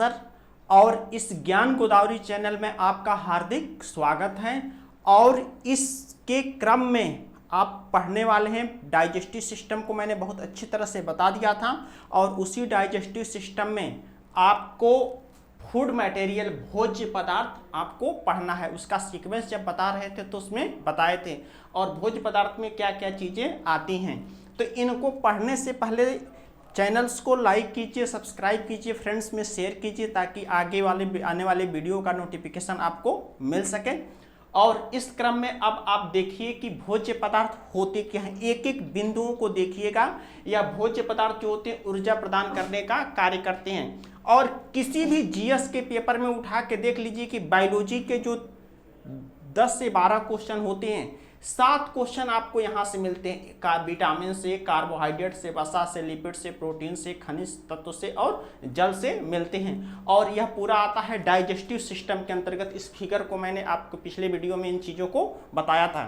Sir और इस ज्ञान गोदावरी चैनल में आपका हार्दिक स्वागत है। और इसके क्रम में आप पढ़ने वाले हैं डाइजेस्टिव सिस्टम को मैंने बहुत अच्छी तरह से बता दिया था और उसी डाइजेस्टिव सिस्टम में आपको फूड मटेरियल भोज्य पदार्थ आपको पढ़ना है। उसका सीक्वेंस जब बता रहे थे तो उसमें बताए थे और भोज्य पदार्थ में क्या क्या चीज़ें आती हैं। तो इनको पढ़ने से पहले चैनल्स को लाइक कीजिए, सब्सक्राइब कीजिए, फ्रेंड्स में शेयर कीजिए ताकि आने वाले वीडियो का नोटिफिकेशन आपको मिल सके। और इस क्रम में अब आप देखिए कि भोज्य पदार्थ होते क्या हैं, एक एक बिंदुओं को देखिएगा। या भोज्य पदार्थ जो होते हैं ऊर्जा प्रदान करने का कार्य करते हैं। और किसी भी जीएस के पेपर में उठा के देख लीजिए कि बायोलॉजी के जो 10 से 12 क्वेश्चन होते हैं, 7 क्वेश्चन आपको यहाँ से मिलते हैं। विटामिन से, कार्बोहाइड्रेट से, वसा से, लिपिड से, प्रोटीन से, खनिज तत्व से और जल से मिलते हैं। और यह पूरा आता है डाइजेस्टिव सिस्टम के अंतर्गत। इस फिगर को मैंने आपको पिछले वीडियो में इन चीज़ों को बताया था।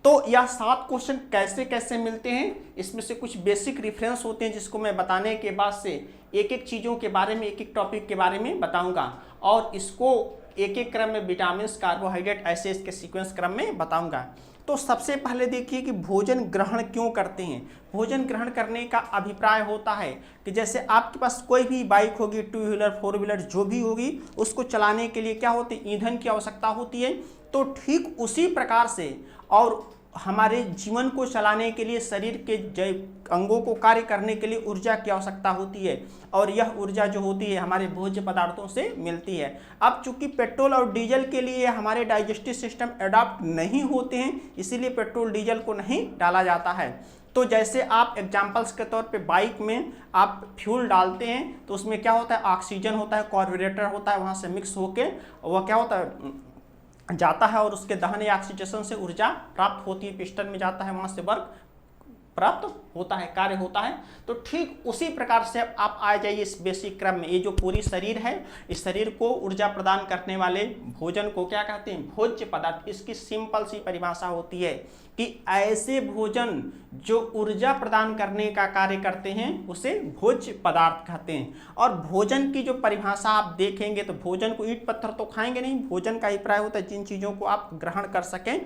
तो यह 7 क्वेश्चन कैसे कैसे मिलते हैं, इसमें से कुछ बेसिक रेफरेंस होते हैं जिसको मैं बताने के बाद से एक एक चीज़ों के बारे में, एक एक टॉपिक के बारे में बताऊंगा। और इसको एक एक क्रम में विटामिन, कार्बोहाइड्रेट, ऐसे इसके सीक्वेंस क्रम में बताऊंगा। तो सबसे पहले देखिए कि भोजन ग्रहण क्यों करते हैं। भोजन ग्रहण करने का अभिप्राय होता है कि जैसे आपके पास कोई भी बाइक होगी, 2 व्हीलर 4 व्हीलर जो भी होगी, उसको चलाने के लिए क्या होती है, ईंधन की आवश्यकता होती है। तो ठीक उसी प्रकार से और हमारे जीवन को चलाने के लिए, शरीर के अंगों को कार्य करने के लिए ऊर्जा की आवश्यकता होती है। और यह ऊर्जा जो होती है हमारे भोज्य पदार्थों से मिलती है। अब चूंकि पेट्रोल और डीजल के लिए हमारे डाइजेस्टिव सिस्टम अडॉप्ट नहीं होते हैं, इसीलिए पेट्रोल डीजल को नहीं डाला जाता है। तो जैसे आप एग्जाम्पल्स के तौर पे बाइक में आप फ्यूल डालते हैं तो उसमें क्या होता है, ऑक्सीजन होता है, कार्बोरेटर होता है, वहाँ से मिक्स होके वह क्या होता है, जाता है और उसके दहन या ऑक्सीडेशन से ऊर्जा प्राप्त होती है, पिस्टन में जाता है, वहाँ से वर्क प्राप्त होता है, कार्य होता है। तो ठीक उसी प्रकार से आप आ जाइए इस बेसिक क्रम में। ये जो पूरी शरीर है, इस शरीर को ऊर्जा प्रदान करने वाले भोजन को क्या कहते हैं, भोज्य पदार्थ। इसकी सिंपल सी परिभाषा होती है कि ऐसे भोजन जो ऊर्जा प्रदान करने का कार्य करते हैं उसे भोज्य पदार्थ कहते हैं। और भोजन की जो परिभाषा आप देखेंगे तो भोजन को ईंट पत्थर तो खाएंगे नहीं, भोजन का अभिप्राय होता है जिन चीज़ों को आप ग्रहण कर सकें।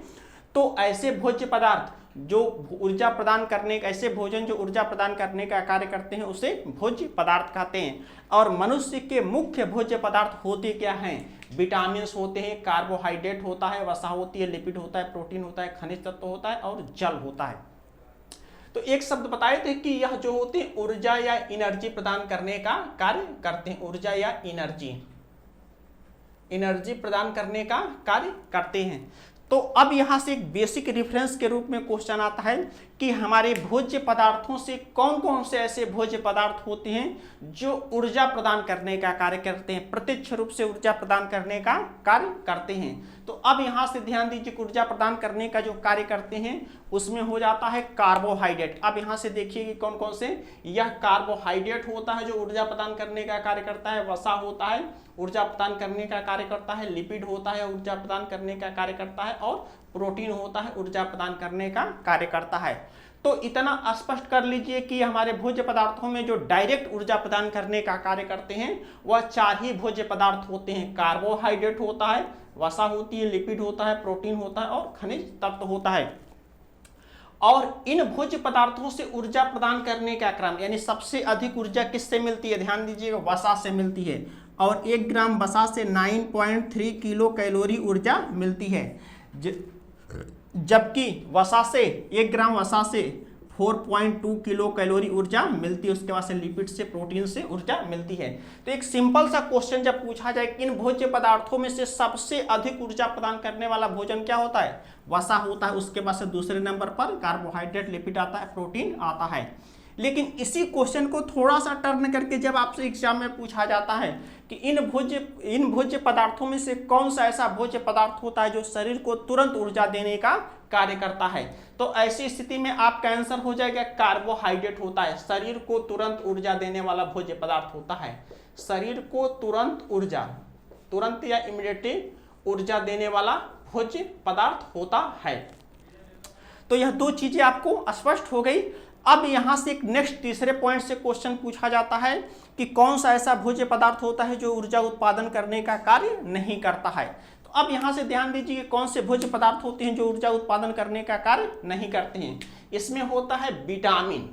तो ऐसे भोज्य पदार्थ जो ऊर्जा प्रदान करने, ऐसे भोजन जो ऊर्जा प्रदान करने का कार्य करते हैं उसे भोज्य पदार्थ कहते हैं। और मनुष्य के मुख्य भोज्य पदार्थ होते क्या हैं, विटामिन होते हैं, कार्बोहाइड्रेट होता है, वसा होती है, लिपिड होता है, प्रोटीन होता है, खनिज तत्व होता है और जल होता है। तो एक शब्द बताए थे कि यह जो होते हैं ऊर्जा या एनर्जी प्रदान करने का कार्य करते हैं। ऊर्जा या एनर्जी प्रदान करने का कार्य करते हैं। तो अब यहाँ से एक बेसिक रेफरेंस के रूप में क्वेश्चन आता है कि हमारे भोज्य पदार्थों से कौन कौन से ऐसे भोज्य पदार्थ होते हैं जो ऊर्जा प्रदान करने का कार्य करते हैं, प्रत्यक्ष रूप से ऊर्जा प्रदान करने का कार्य करते हैं। तो अब यहाँ से ध्यान दीजिए, ऊर्जा प्रदान करने का जो कार्य करते हैं उसमें हो जाता है कार्बोहाइड्रेट। अब यहाँ से देखिए कि कौन कौन से, यह कार्बोहाइड्रेट होता है जो ऊर्जा प्रदान करने का कार्य करता है, वसा होता है, ऊर्जा प्रदान करने का कार्य करता है, लिपिड होता है, ऊर्जा प्रदान करने का कार्य करता है, और प्रोटीन होता है, ऊर्जा प्रदान करने का कार्य करता है। तो इतना स्पष्ट कर लीजिए कि हमारे भोज्य पदार्थों में जो डायरेक्ट ऊर्जा प्रदान करने का कार्य करते हैं वह 4 ही भोज्य पदार्थ होते हैं। कार्बोहाइड्रेट होता है, वसा होती है, लिपिड होता है, प्रोटीन होता है और खनिज तत्व होता है। और इन भोज्य पदार्थों से ऊर्जा प्रदान करने का क्रम, यानी सबसे अधिक ऊर्जा किससे मिलती है, ध्यान दीजिएगा, वसा से मिलती है। और 1 ग्राम वसा से 9.3 किलो कैलोरी ऊर्जा मिलती है, जबकि वसा से 1 ग्राम वसा से 4.2 किलो कैलोरी ऊर्जा मिलती है। उसके बाद से लिपिड से, प्रोटीन से ऊर्जा मिलती है। तो एक सिंपल सा क्वेश्चन जब पूछा जाए कि इन भोज्य पदार्थों में से सबसे अधिक ऊर्जा प्रदान करने वाला भोजन क्या होता है, वसा होता है। उसके बाद से दूसरे नंबर पर कार्बोहाइड्रेट, लिपिड आता है, प्रोटीन आता है। लेकिन इसी क्वेश्चन को थोड़ा सा टर्न करके जब आपसे एग्जाम में पूछा जाता है कि इन भोज्य पदार्थों में से कौन सा ऐसा भोज्य पदार्थ होता है जो शरीर को तुरंत ऊर्जा देने का कार्य करता है, तो ऐसी स्थिति में आपका आंसर हो जाएगा कार्बोहाइड्रेट होता है। शरीर को तुरंत ऊर्जा देने वाला भोज्य पदार्थ होता है। शरीर को तुरंत या इमीडिएटली ऊर्जा देने वाला भोज्य पदार्थ होता है। तो यह 2 चीजें आपको स्पष्ट हो गई। अब यहां से एक नेक्स्ट तीसरे पॉइंट से क्वेश्चन पूछा जाता है कि कौन सा ऐसा भोज्य पदार्थ होता है जो ऊर्जा उत्पादन करने का कार्य नहीं करता है। तो अब यहां से ध्यान दीजिए कौन से भोज्य पदार्थ होते हैं जो ऊर्जा उत्पादन करने का कार्य नहीं करते हैं। इसमें होता है विटामिन,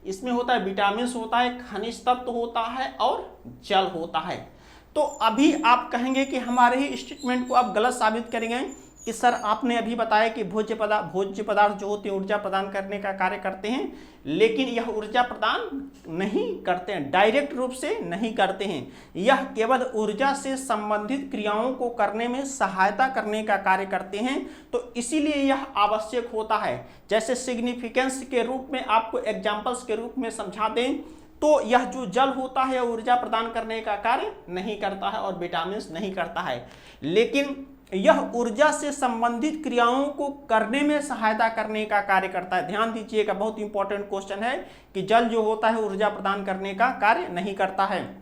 इसमें होता है विटामिन होता है, खनिज तत्व होता है और जल होता है। तो अभी आप कहेंगे कि हमारे ही स्टेटमेंट को आप गलत साबित करेंगे कि सर आपने अभी बताया कि भोज्य पदार्थ जो होते हैं ऊर्जा प्रदान करने का कार्य करते हैं, लेकिन यह ऊर्जा प्रदान नहीं करते हैं, डायरेक्ट रूप से नहीं करते हैं। यह केवल ऊर्जा से संबंधित क्रियाओं को करने में सहायता करने का कार्य करते हैं। तो इसीलिए यह आवश्यक होता है। जैसे सिग्निफिकेंस के रूप में आपको एग्जाम्पल्स के रूप में समझा दें तो यह जो जल होता है ऊर्जा प्रदान करने का कार्य नहीं करता है और विटामिन नहीं करता है, लेकिन यह ऊर्जा से संबंधित क्रियाओं को करने में सहायता करने का कार्य करता है। ध्यान दीजिएगा, बहुत इंपॉर्टेंट क्वेश्चन है कि जल जो होता है ऊर्जा प्रदान करने का कार्य नहीं करता है,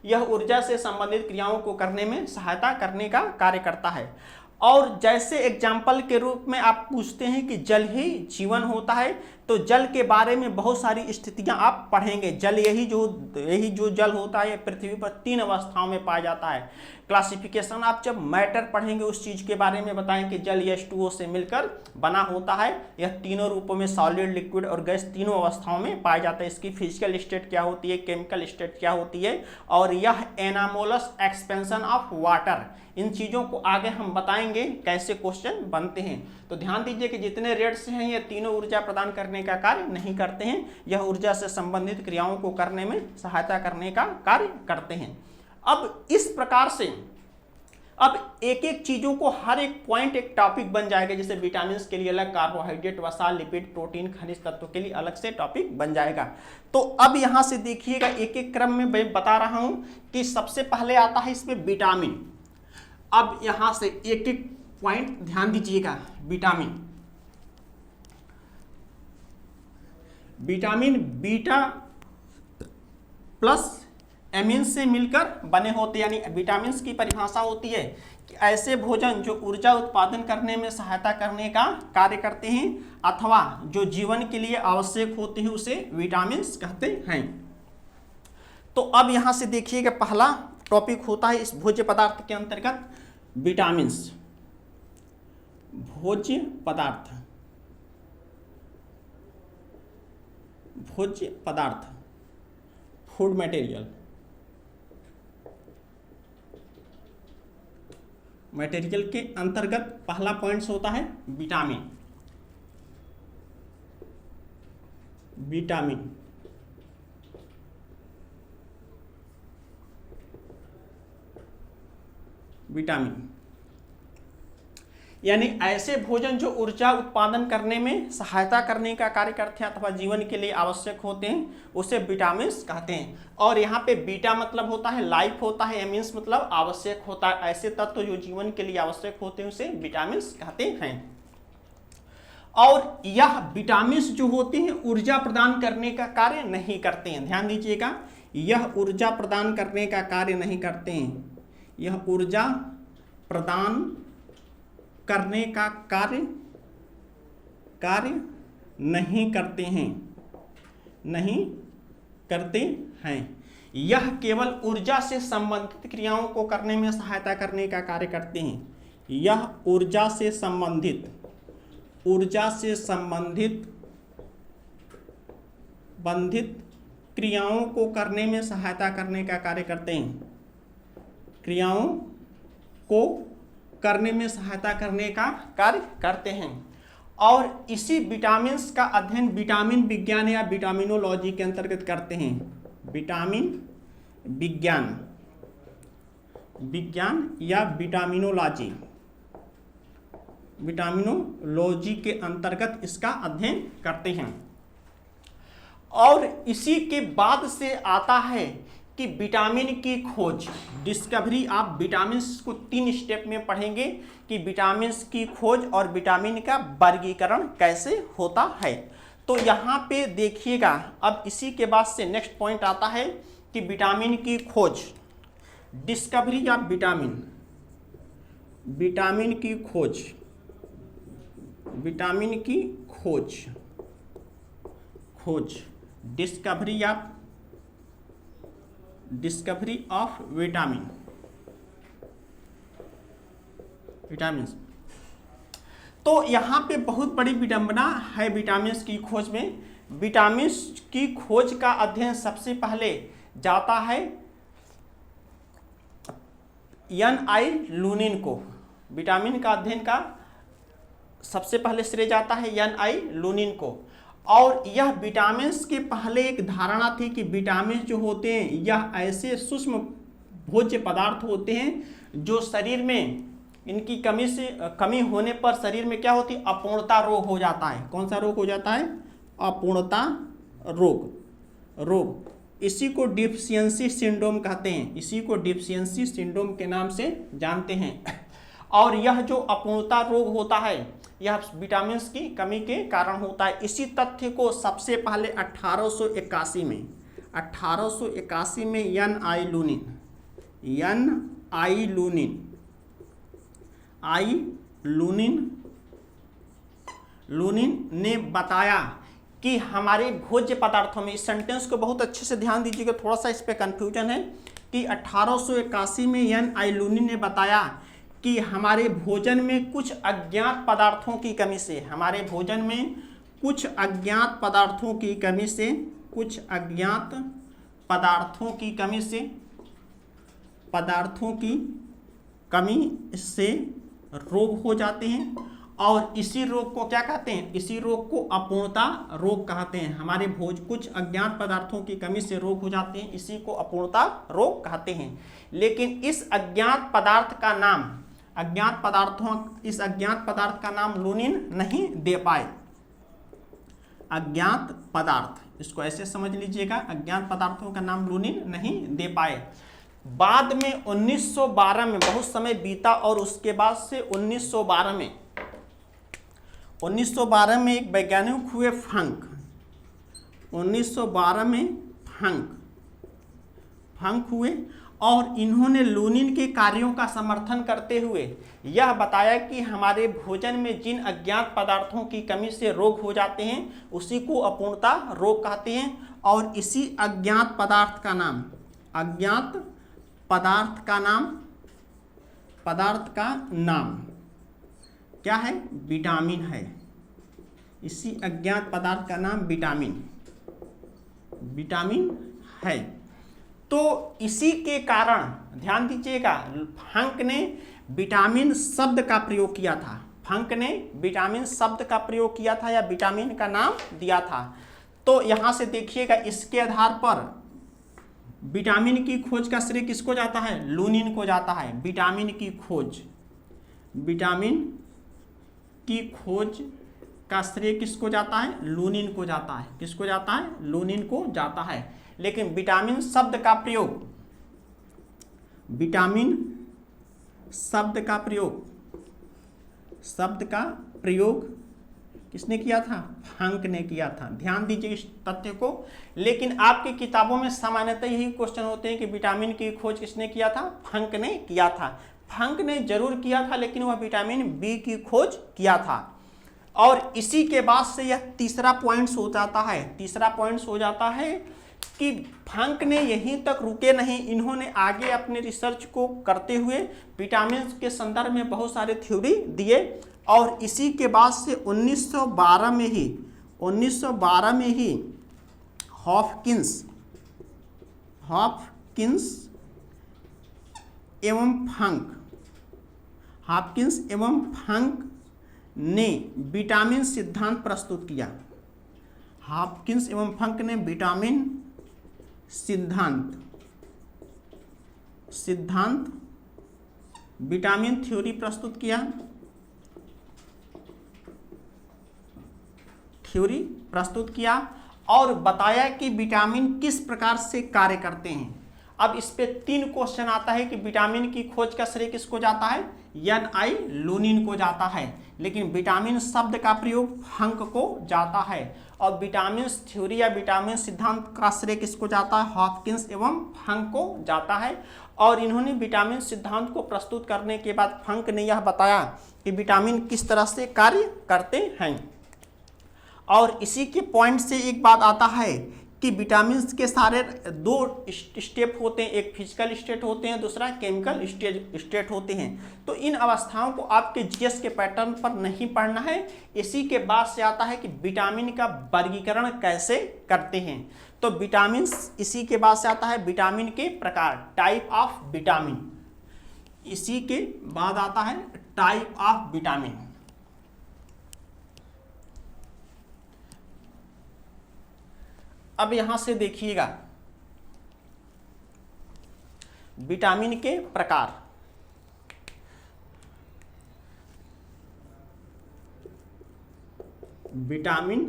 यह ऊर्जा से संबंधित क्रियाओं को करने में सहायता करने का कार्य करता है। और जैसे एग्जाम्पल के रूप में आप पूछते हैं कि जल ही जीवन होता है, तो जल के बारे में बहुत सारी स्थितियां आप पढ़ेंगे। जल यही जो जल होता है पृथ्वी पर 3 अवस्थाओं में पाया जाता है। क्लासिफिकेशन आप जब मैटर पढ़ेंगे उस चीज के बारे में बताएं कि जल H2O से मिलकर बना होता है। यह तीनों रूपों में सॉलिड, लिक्विड और गैस तीनों अवस्थाओं में पाया जाता है। इसकी फिजिकल स्टेट क्या होती है, केमिकल स्टेट क्या होती है, और यह एनामोलस एक्सपेंशन ऑफ वाटर, इन चीजों को आगे हम बताएंगे कैसे क्वेश्चन बनते हैं। तो ध्यान दीजिए कि जितने रेट्स हैं ये तीनों ऊर्जा प्रदान करने का कार्य नहीं करते हैं, यह ऊर्जा से संबंधित क्रियाओं को करने में सहायता करने का कार्य करते हैं। अब इस प्रकार से अब एक एक चीजों को हर एक पॉइंट एक टॉपिक बन जाएगा। जैसे विटामिन के लिए अलग, कार्बोहाइड्रेट, वसा, लिपिड, प्रोटीन, खनिज तत्व के लिए अलग से टॉपिक बन जाएगा। तो अब यहां से देखिएगा एक एक क्रम में मैं बता रहा हूं कि सबसे पहले आता है इसमें विटामिन। अब यहां से एक एक पॉइंट ध्यान दीजिएगा। विटामिन बीटा प्लस एमीन से मिलकर बने होते, यानी विटामिन की परिभाषा होती है कि ऐसे भोजन जो ऊर्जा उत्पादन करने में सहायता करने का कार्य करते हैं अथवा जो जीवन के लिए आवश्यक होते हैं उसे विटामिन कहते हैं। तो अब यहां से देखिएगा पहला टॉपिक होता है इस भोज्य पदार्थ के अंतर्गत विटामिन। भोज्य पदार्थ, भोज्य पदार्थ, फूड मटेरियल, मटेरियल के अंतर्गत पहला पॉइंट होता है विटामिन। विटामिन विटामिन यानी ऐसे भोजन जो ऊर्जा उत्पादन करने में सहायता करने का कार्य करते हैं अथवा जीवन के लिए आवश्यक होते हैं उसे विटामिन कहते हैं। और यहाँ पे बीटा मतलब होता है लाइफ होता है, एमिन्स मतलब आवश्यक होता है। ऐसे तत्व जो जीवन के लिए आवश्यक होते हैं उसे विटामिन कहते हैं। और यह विटामिन जो होते हैं ऊर्जा प्रदान करने का कार्य नहीं करते हैं। ध्यान दीजिएगा, यह ऊर्जा प्रदान करने का कार्य नहीं करते हैं, यह ऊर्जा प्रदान करने का कार्य नहीं करते हैं, नहीं करते हैं। यह केवल ऊर्जा से संबंधित क्रियाओं को करने में सहायता करने का कार्य करते हैं। यह ऊर्जा से संबंधित क्रियाओं को करने में सहायता करने का कार्य करते हैं, क्रियाओं को करने में सहायता करने का कार्य करते हैं। और इसी विटामिन्स का अध्ययन विटामिन विज्ञान या विटामिनोलॉजी के अंतर्गत करते हैं। विटामिन विज्ञान या विटामिनोलॉजी के अंतर्गत इसका अध्ययन करते हैं। और इसी के बाद से आता है कि विटामिन की खोज, डिस्कवरी। आप विटामिन को 3 स्टेप में पढ़ेंगे कि विटामिन की खोज और विटामिन का वर्गीकरण कैसे होता है। तो यहाँ पे देखिएगा, अब इसी के बाद से नेक्स्ट पॉइंट आता है कि विटामिन की खोज, डिस्कवरी या विटामिन की खोज, खोज, डिस्कवरी ऑफ विटामिन्स। तो यहाँ पे बहुत बड़ी विडंबना है विटामिन्स की खोज में। विटामिन्स की खोज का अध्ययन सबसे पहले जाता है एन.आई. लूनिन को। विटामिन का अध्ययन का सबसे पहले श्रेय जाता है एन.आई. लूनिन को। और यह विटामिन्स के पहले एक धारणा थी कि विटामिन जो होते हैं यह ऐसे सूक्ष्म भोज्य पदार्थ होते हैं जो शरीर में इनकी कमी होने पर शरीर में क्या होती है, अपूर्णता रोग हो जाता है। कौन सा रोग हो जाता है? अपूर्णता रोग। इसी को डिफिशियंसी सिंड्रोम कहते हैं, इसी को डिफिशियंसी सिंड्रोम के नाम से जानते हैं। और यह जो अपूर्णता रोग होता है यह विटामिन की कमी के कारण होता है। इसी तथ्य को सबसे पहले 1881 में एन.आई. लूनिन ने बताया कि हमारे भोज्य पदार्थों में, इस सेंटेंस को बहुत अच्छे से ध्यान दीजिएगा, थोड़ा सा इस पे कंफ्यूजन है, कि 1881 में एन.आई. लूनिन ने बताया कि हमारे भोजन में कुछ अज्ञात पदार्थों की कमी से, हमारे भोजन में कुछ अज्ञात पदार्थों की कमी से, कुछ अज्ञात पदार्थों की कमी से, पदार्थों की कमी से रोग हो जाते हैं। और इसी रोग को क्या कहते हैं? इसी रोग को अपूर्णता रोग कहते हैं। हमारे कुछ अज्ञात पदार्थों की कमी से रोग हो जाते हैं, इसी को अपूर्णता रोग कहते हैं। लेकिन इस अज्ञात पदार्थ का नाम, इस अज्ञात पदार्थ का नाम लूनिन नहीं दे पाए। अज्ञात पदार्थ, इसको ऐसे समझ लीजिएगा, अज्ञात पदार्थों का नाम लूनिन नहीं दे पाए। बाद में 1912 में बहुत समय बीता और उसके बाद से 1912 में एक वैज्ञानिक हुए फंक। 1912 में फंक हुए और इन्होंने लूनिन के कार्यों का समर्थन करते हुए यह बताया कि हमारे भोजन में जिन अज्ञात पदार्थों की कमी से रोग हो जाते हैं उसी को अपूर्णता रोग कहते हैं। और इसी अज्ञात पदार्थ का नाम क्या है? विटामिन है। इसी अज्ञात पदार्थ का नाम विटामिन है। तो इसी के कारण ध्यान दीजिएगा, फंक ने विटामिन शब्द का प्रयोग किया था। फंक ने विटामिन शब्द का प्रयोग किया था या विटामिन का नाम दिया था। तो यहां से देखिएगा, इसके आधार पर विटामिन की खोज का श्रेय किसको जाता है? लूनिन को जाता है। विटामिन की खोज का श्रेय किसको जाता है? लूनिन को जाता है। किसको जाता है? लूनिन को जाता है। लेकिन विटामिन शब्द का प्रयोग किसने किया था? फंक ने किया था। ध्यान दीजिए इस तथ्य को। लेकिन आपकी किताबों में सामान्यतः यही क्वेश्चन होते हैं कि विटामिन की खोज किसने किया था? फंक ने किया था। फंक ने जरूर किया था, लेकिन वह विटामिन बी की खोज किया था। और इसी के बाद से यह तीसरा पॉइंट हो जाता है कि फंक ने यहीं तक रुके नहीं, इन्होंने आगे अपने रिसर्च को करते हुए विटामिन के संदर्भ में बहुत सारे थ्योरी दिए। और इसी के बाद से 1912 में ही हॉपकिंस एवं फंक ने विटामिन सिद्धांत प्रस्तुत किया। हॉपकिंस एवं फंक ने विटामिन सिद्धांत विटामिन थ्योरी प्रस्तुत किया और बताया कि विटामिन किस प्रकार से कार्य करते हैं। अब इस पे 3 क्वेश्चन आता है कि विटामिन की खोज का श्रेय किसको जाता है? एन.आई. लूनिन को जाता है। लेकिन विटामिन शब्द का प्रयोग फंक को जाता है। और विटामिन थ्योरी या विटामिन सिद्धांत का श्रेय किसको जाता है? हॉपकिंस एवं फंक को जाता है। और इन्होंने विटामिन सिद्धांत को प्रस्तुत करने के बाद फंक ने यह बताया कि विटामिन किस तरह से कार्य करते हैं। और इसी के पॉइंट से एक बात आता है कि विटामिन के सारे दो स्टेप होते हैं, एक फिजिकल स्टेट होते हैं, दूसरा केमिकल स्टेट होते हैं। तो इन अवस्थाओं को आपके जीएस के पैटर्न पर नहीं पढ़ना है। इसी के बाद से आता है कि विटामिन का वर्गीकरण कैसे करते हैं। तो विटामिन, इसी के बाद से आता है विटामिन के प्रकार, टाइप ऑफ विटामिन। इसी के बाद आता है टाइप ऑफ विटामिन। अब यहां से देखिएगा विटामिन के प्रकार। विटामिन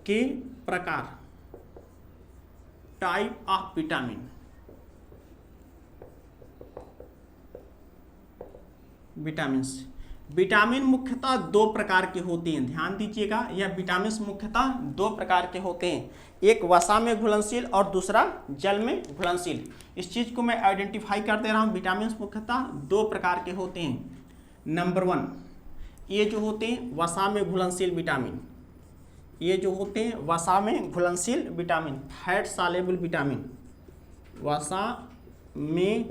के प्रकार, टाइप ऑफ विटामिन। विटामिन मुख्यतः दो प्रकार के होते हैं, ध्यान दीजिएगा। यह विटामिन मुख्यतः दो प्रकार के होते हैं, एक वसा में घुलनशील और दूसरा जल में घुलनशील। इस चीज को मैं आइडेंटिफाई कर दे रहा हूं। विटामिन मुख्यतः दो प्रकार के होते हैं। नंबर 1, ये जो होते हैं वसा में घुलनशील विटामिन, ये जो होते हैं वसा में घुलनशील विटामिन, फैट सॉल्युबल विटामिन, वसा में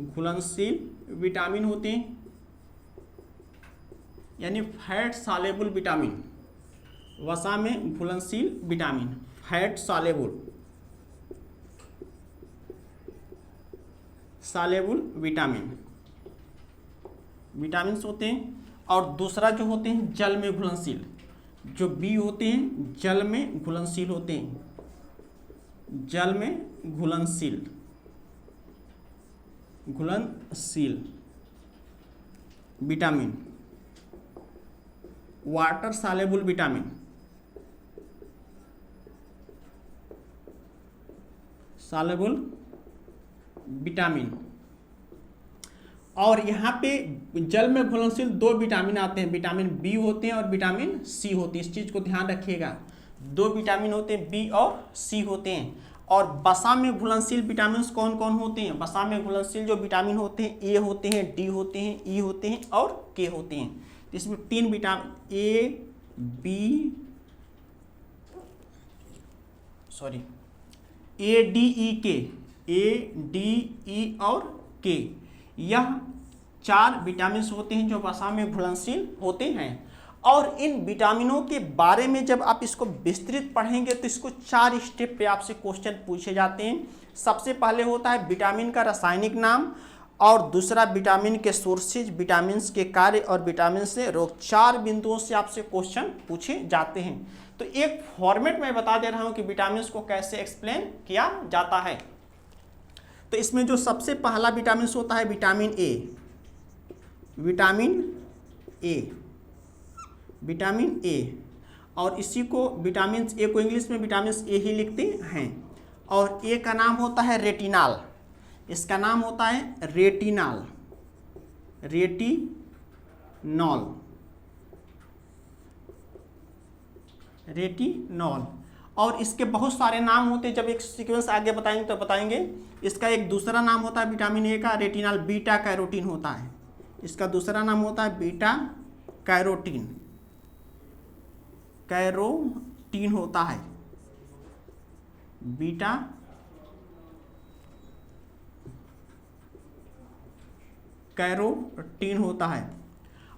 घुलनशील विटामिन होते हैं, यानी फैट सॉल्युबल विटामिन, वसा में घुलनशील विटामिन, फैट सॉल्युबल विटामिन होते हैं। और दूसरा जो होते हैं जल में घुलनशील, जो बी होते हैं जल में घुलनशील होते हैं, जल में घुलनशील विटामिन, वाटर सॉल्युबल विटामिन। और यहाँ पे जल में घुलनशील दो विटामिन आते हैं, विटामिन बी होते हैं और विटामिन सी होती है। इस चीज को ध्यान रखिएगा, दो विटामिन होते हैं, बी और सी होते हैं। और वसा में घुलनशील विटामिन कौन कौन होते हैं? वसा में घुलनशील जो विटामिन होते हैं, ए होते हैं, डी होते हैं, ई होते हैं और के होते हैं। इसमें तीन विटामिन ए डी ई के, ए डी ई और के, यह चार विटामिन होते हैं जो वसा में घुलनशील होते हैं। और इन विटामिनों के बारे में जब आप इसको विस्तृत पढ़ेंगे तो इसको 4 स्टेप पे आपसे क्वेश्चन पूछे जाते हैं। सबसे पहले होता है विटामिन का रासायनिक नाम, और दूसरा विटामिन के सोर्सेज, विटामिन के कार्य और विटामिन से रोग। 4 बिंदुओं से आपसे क्वेश्चन पूछे जाते हैं। तो एक फॉर्मेट में बता दे रहा हूं कि विटामिन को कैसे एक्सप्लेन किया जाता है। तो इसमें जो सबसे पहला विटामिन होता है विटामिन ए, और इसी को विटामिन ए को इंग्लिश में विटामिन ए ही लिखते हैं। और ए का नाम होता है रेटिनॉल, इसका नाम होता है रेटिनॉल। और इसके बहुत सारे नाम होते हैं, जब एक सीक्वेंस आगे बताएंगे तो बताएंगे। इसका एक दूसरा नाम होता है विटामिन ए का, रेटिनॉल बीटा कैरोटीन होता है। इसका दूसरा नाम होता है बीटा कैरोटीन होता है, बीटा कैरोटीन होता है।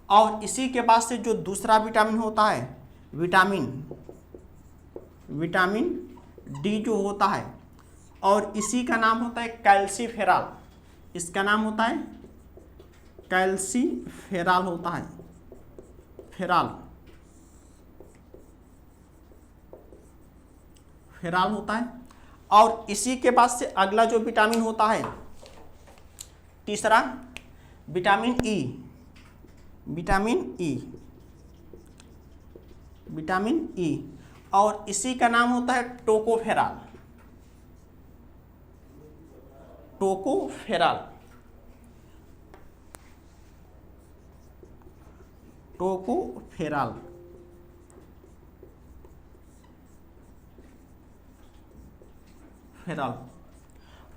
और इसी के बाद से जो दूसरा विटामिन होता है विटामिन डी जो होता है, और इसी का नाम होता है कैल्सीफेरॉल। इसका नाम होता है कैल्सीफेरॉल होता है, फेरॉल होता है। और इसी के बाद से अगला जो विटामिन होता है तीसरा विटामिन ई, और इसी का नाम होता है टोकोफेरॉल।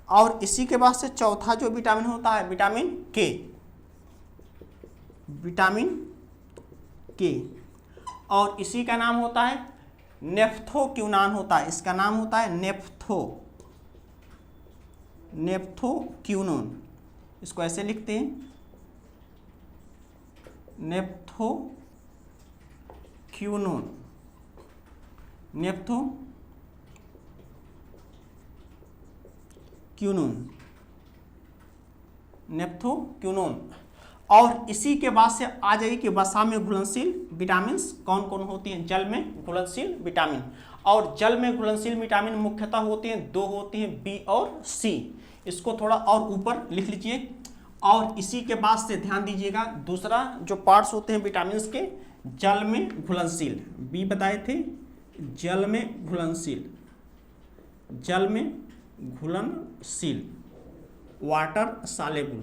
और इसी के बाद से चौथा जो विटामिन होता है विटामिन के। विटामिन के, और इसी का नाम होता है नेफ्थोक्यूनान होता है, इसका नाम होता है नेफ्थोक्यूनोन। इसको ऐसे लिखते हैं नेफ्थोक्यूनोन, नेफ्थोक्यूनोन। और इसी के बाद से आ जाइए कि वसा में घुलनशील विटामिन कौन कौन होती हैं। जल में घुलनशील विटामिन, और जल में घुलनशील विटामिन मुख्यतः होते हैं, दो होते हैं, बी और सी। इसको थोड़ा और ऊपर लिख लीजिए। और इसी के बाद से ध्यान दीजिएगा, दूसरा जो पार्ट्स होते हैं विटामिन के, जल में घुलनशील, बी बताए थे, जल में घुलनशील वाटर सॉल्युबल,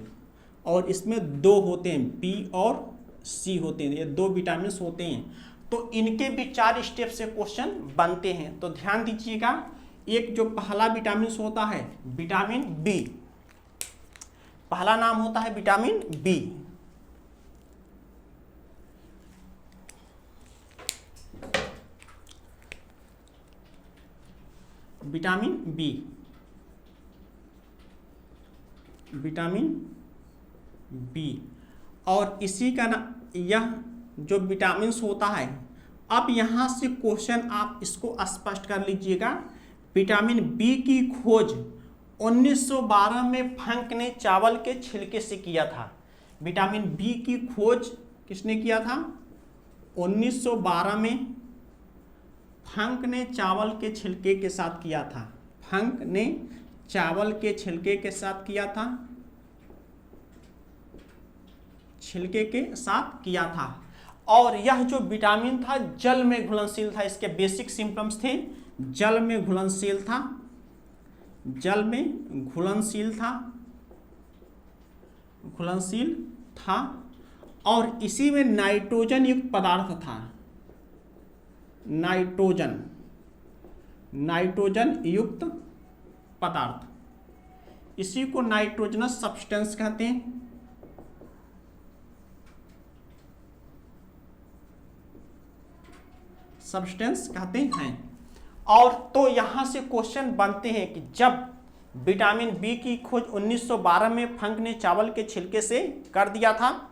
और इसमें दो होते हैं, बी और सी होते हैं, ये दो विटामिन होते हैं। तो इनके भी 4 स्टेप से क्वेश्चन बनते हैं। तो ध्यान दीजिएगा, एक जो पहला विटामिन होता है विटामिन बी, पहला नाम होता है विटामिन बी। विटामिन बी, और इसी का ना यह जो विटामिन होता है, अब यहाँ से क्वेश्चन आप इसको स्पष्ट कर लीजिएगा। विटामिन बी की खोज 1912 में फंक ने चावल के छिलके से किया था। विटामिन बी की खोज किसने किया था? 1912 में फंक ने चावल के छिलके के साथ किया था। फंक ने चावल के छिलके के साथ किया था, छिलके के साथ किया था। और यह जो विटामिन था जल में घुलनशील था। इसके बेसिक सिम्टम्स थे, जल में घुलनशील था, जल में घुलनशील था, और इसी में नाइट्रोजन युक्त पदार्थ था, नाइट्रोजन युक्त पदार्थ, इसी को नाइट्रोजनस सब्सटेंस कहते हैं। और तो यहां से क्वेश्चन बनते हैं कि जब विटामिन बी की खोज 1912 में फंक ने चावल के छिलके से कर दिया था,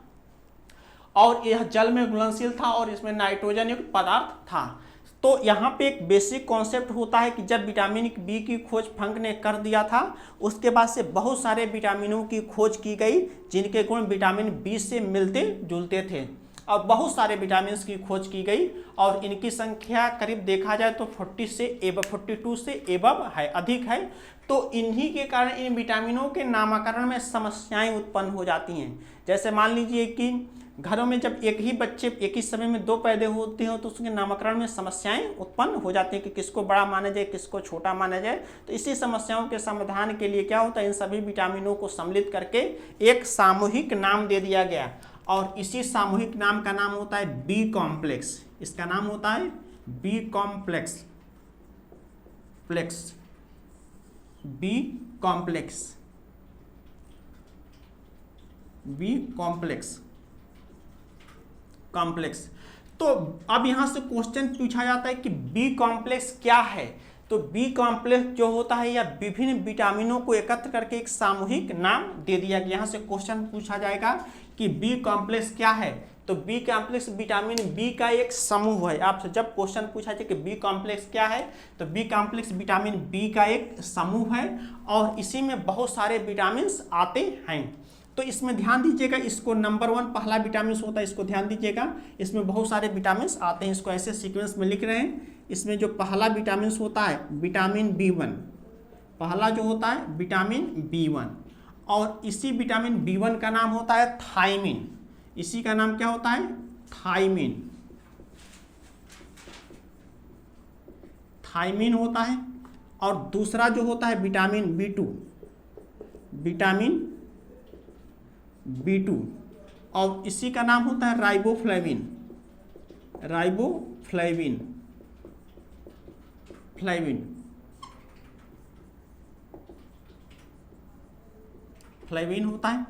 और यह जल में घुलनशील था, और इसमें नाइट्रोजन युक्त पदार्थ था, तो यहाँ पे एक बेसिक कॉन्सेप्ट होता है कि जब विटामिन बी की खोज फंक ने कर दिया था, उसके बाद से बहुत सारे विटामिनों की खोज की गई जिनके गुण विटामिन बी से मिलते जुलते थे। अब बहुत सारे विटामिन की खोज की गई, और इनकी संख्या करीब देखा जाए तो 42 से एबव है, अधिक है। तो इन्हीं के कारण इन विटामिनों के नामकरण में समस्याएं उत्पन्न हो जाती हैं। जैसे मान लीजिए कि घरों में जब एक ही बच्चे एक ही समय में दो पैदा होते हो, तो उसके नामकरण में समस्याएं उत्पन्न हो जाती हैं कि किसको बड़ा माना जाए, किसको छोटा माना जाए। तो इसी समस्याओं के समाधान के लिए क्या होता है, इन सभी विटामिनों को सम्मिलित करके एक सामूहिक नाम दे दिया गया, और इसी सामूहिक नाम का नाम होता है बी कॉम्प्लेक्स। इसका नाम होता है बी कॉम्प्लेक्स, बी कॉम्प्लेक्स। तो अब यहां से क्वेश्चन पूछा जाता है कि बी कॉम्प्लेक्स क्या है। तो बी कॉम्प्लेक्स जो होता है, या विभिन्न विटामिनों को एकत्र करके एक सामूहिक नाम दे दिया गया। यहाँ से क्वेश्चन पूछा जाएगा कि बी कॉम्प्लेक्स क्या है। तो बी कॉम्प्लेक्स विटामिन बी का एक समूह है। आपसे जब क्वेश्चन पूछा जाए कि बी कॉम्प्लेक्स क्या है, तो बी कॉम्प्लेक्स विटामिन बी का एक समूह है, और इसी में बहुत सारे विटामिन आते हैं। तो इसमें ध्यान दीजिएगा, इसको नंबर 1 पहला विटामिन होता है, इसको ध्यान दीजिएगा। इसमें बहुत सारे विटामिन आते हैं, इसको ऐसे सीक्वेंस में लिख रहे हैं। इसमें जो पहला विटामिन होता है विटामिन B1, पहला जो होता है विटामिन B1, और इसी विटामिन B1 का नाम होता है थायमिन। इसी का नाम क्या होता है? थायमिन होता है। और दूसरा जो होता है विटामिन B2, और इसी का नाम होता है राइबोफ्लेविन। फ्लेविन होता है।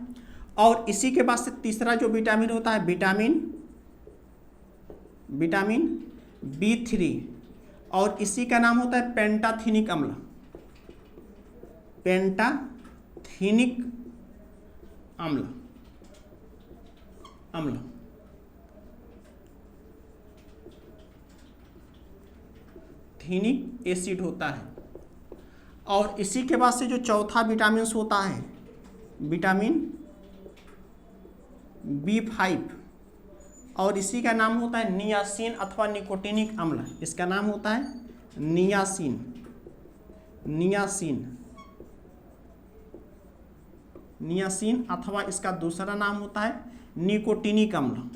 और इसी के बाद से तीसरा जो विटामिन होता है विटामिन B3, और इसी का नाम होता है पेंटाथीनिक अम्ल। पेंटाथीनिक अम्ल थीनिक एसिड होता है। और इसी के बाद से जो चौथा विटामिन होता है विटामिन B5, और इसी का नाम होता है नियासिन अथवा निकोटिनिक अम्ल। इसका नाम होता है नियासिन अथवा इसका दूसरा नाम होता है निकोटिनिक अम्ल।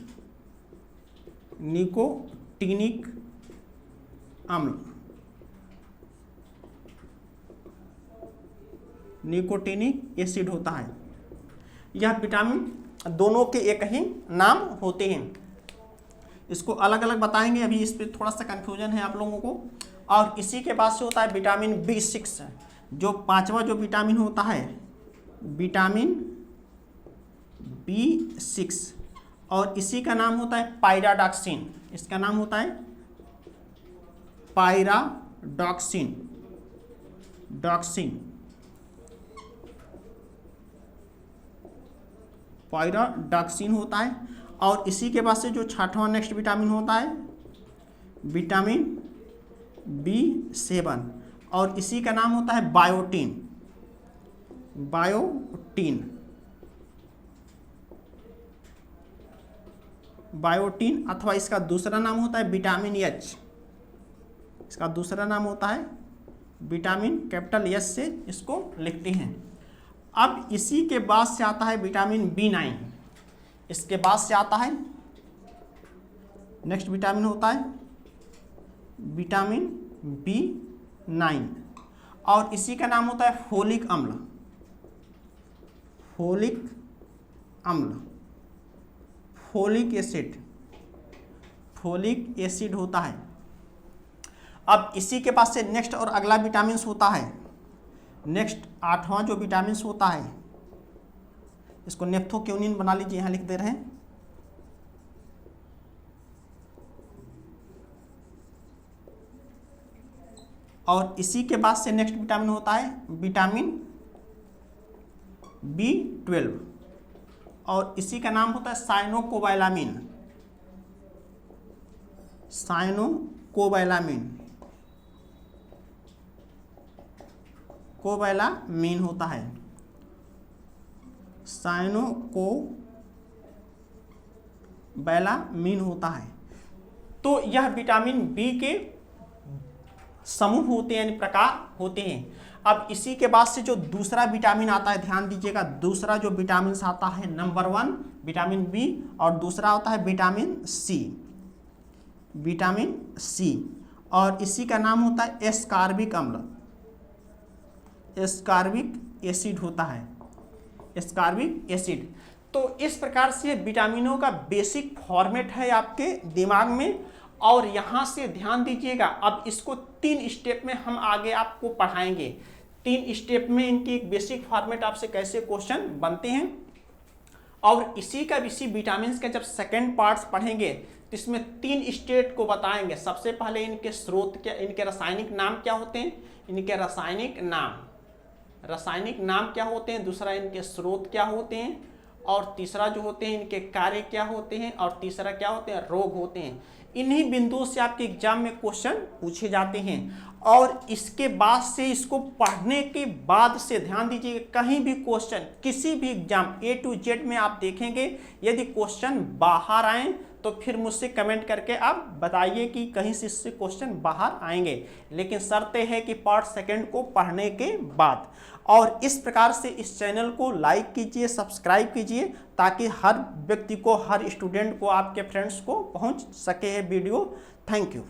निकोटिनिक एसिड होता है। यह विटामिन दोनों के एक ही नाम होते हैं, इसको अलग अलग बताएंगे, अभी इस पे थोड़ा सा कंफ्यूजन है आप लोगों को। और इसी के बाद से होता है विटामिन B6, जो पांचवा जो विटामिन होता है विटामिन B6, और इसी का नाम होता है पायराडॉक्सिन। इसका नाम होता है पायराडॉक्सिन होता है। और इसी के बाद से जो छठवां नेक्स्ट विटामिन होता है विटामिन B7, और इसी का नाम होता है बायोटीन अथवा इसका दूसरा नाम होता है विटामिन H। इसका दूसरा नाम होता है विटामिन कैपिटल S से इसको लिखते हैं। अब इसी के बाद से आता है विटामिन B9। इसके बाद से आता है नेक्स्ट विटामिन होता है विटामिन B9, और इसी का नाम होता है फोलिक एसिड होता है। अब इसी के पास से नेक्स्ट और अगला विटामिन होता है, नेक्स्ट आठवां जो विटामिन होता है, इसको नेफ्थोक्यूनिन बना लीजिए, यहाँ लिख दे रहे हैं। और इसी के बाद से नेक्स्ट विटामिन होता है विटामिन B12, और इसी का नाम होता है साइनोकोबालामिन होता है। साइनोकोबालामिन होता है। तो यह विटामिन बी के समूह होते हैं, यानी प्रकार होते हैं। अब इसी के बाद से जो दूसरा विटामिन आता है, ध्यान दीजिएगा, दूसरा जो विटामिन आता है नंबर 1 विटामिन बी, और दूसरा होता है विटामिन सी, और इसी का नाम होता है एस्कॉर्बिक एसिड होता है, एस्कॉर्बिक एसिड। तो इस प्रकार से विटामिनों का बेसिक फॉर्मेट है आपके दिमाग में। और यहाँ से ध्यान दीजिएगा, अब इसको 3 स्टेप में हम आगे आपको पढ़ाएंगे। 3 स्टेप में इनकी एक बेसिक फॉर्मेट आपसे कैसे क्वेश्चन बनते हैं, और इसी विटामिन का जब सेकेंड पार्ट्स पढ़ेंगे तो इसमें 3 स्टेट को बताएंगे। सबसे पहले इनके स्रोत क्या, इनके रासायनिक नाम क्या होते हैं, इनके रासायनिक नाम क्या होते हैं, दूसरा इनके स्रोत क्या होते हैं, और तीसरा जो होते हैं इनके कार्य क्या होते हैं, और तीसरा क्या होते हैं, रोग होते हैं। इन्हीं बिंदुओं से आपके एग्जाम में क्वेश्चन पूछे जाते हैं। और इसके बाद से इसको पढ़ने के बाद से ध्यान दीजिए, कहीं भी क्वेश्चन किसी भी एग्जाम A to Z में आप देखेंगे, यदि क्वेश्चन बाहर आए तो फिर मुझसे कमेंट करके आप बताइए कि कहीं से इससे क्वेश्चन बाहर आएंगे, लेकिन शर्त है कि पार्ट सेकंड को पढ़ने के बाद। और इस प्रकार से इस चैनल को लाइक कीजिए, सब्सक्राइब कीजिए, ताकि हर व्यक्ति को, हर स्टूडेंट को, आपके फ्रेंड्स को पहुंच सके वीडियो। Thank you.